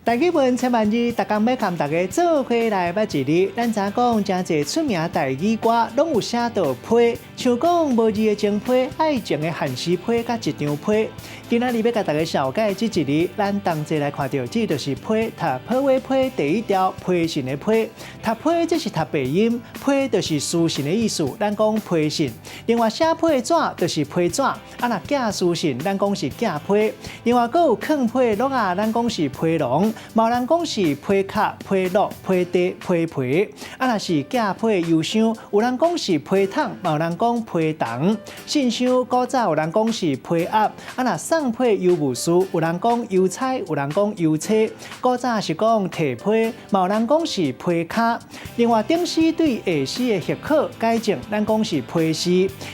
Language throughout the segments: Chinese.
大语文千万字，大家要看大家做伙来捌一日。咱知讲真侪出名台语歌，拢有写到批，像讲无字的情批、爱情的汉诗批、甲一张批。今仔日要甲大家小解这一日，咱同齐来看到，这就是批，读批话批第一条，批信的批。读批这是读背音，批就是书信的意思，咱讲批信。另外写批的纸就是批纸，若寄书信，咱讲是寄批。另外还有藏批录啊，咱讲是批笼。某人讲是批卡、批录、批地、批皮，若是寄批邮箱，有人讲是批筒，某人讲批筒。信箱古早有人讲是批盒，若送批邮务书，有人讲邮差，有人讲邮车。古早是讲提批，某人讲是批卡。另外顶诗对下诗的协考改正，咱讲是批诗，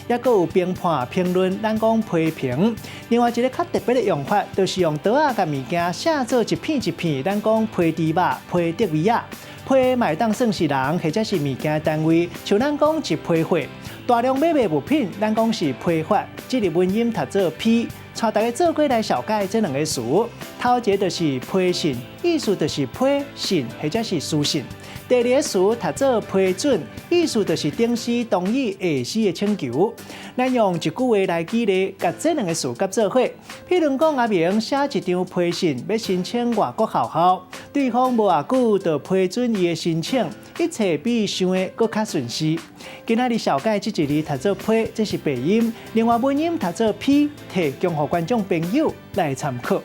也佫有评判、评论，咱讲批评。另外一个较特别的用法，就是用刀仔甲物件写做一片一片，咱讲批猪肉、批德味仔。批嘛会当算是人或者是物件单位，像咱讲一批货。大量买卖物品，咱讲是批发。这个文音读做批，带大家做过来小解这两个词。头一个就是批信，意思就是批信或者是书信。第二个词读做批准，意思就是顶诗同意下诗的请求。咱用一句话来举例，甲这两个词合做伙。譬如讲，阿明写一张批信要申请外国校校，对方无偌久就批准伊的申请，一切比想的搁较顺遂。今仔日小解这一日读做批，这是背音；另外文音读做批，提供予观众朋友来参考。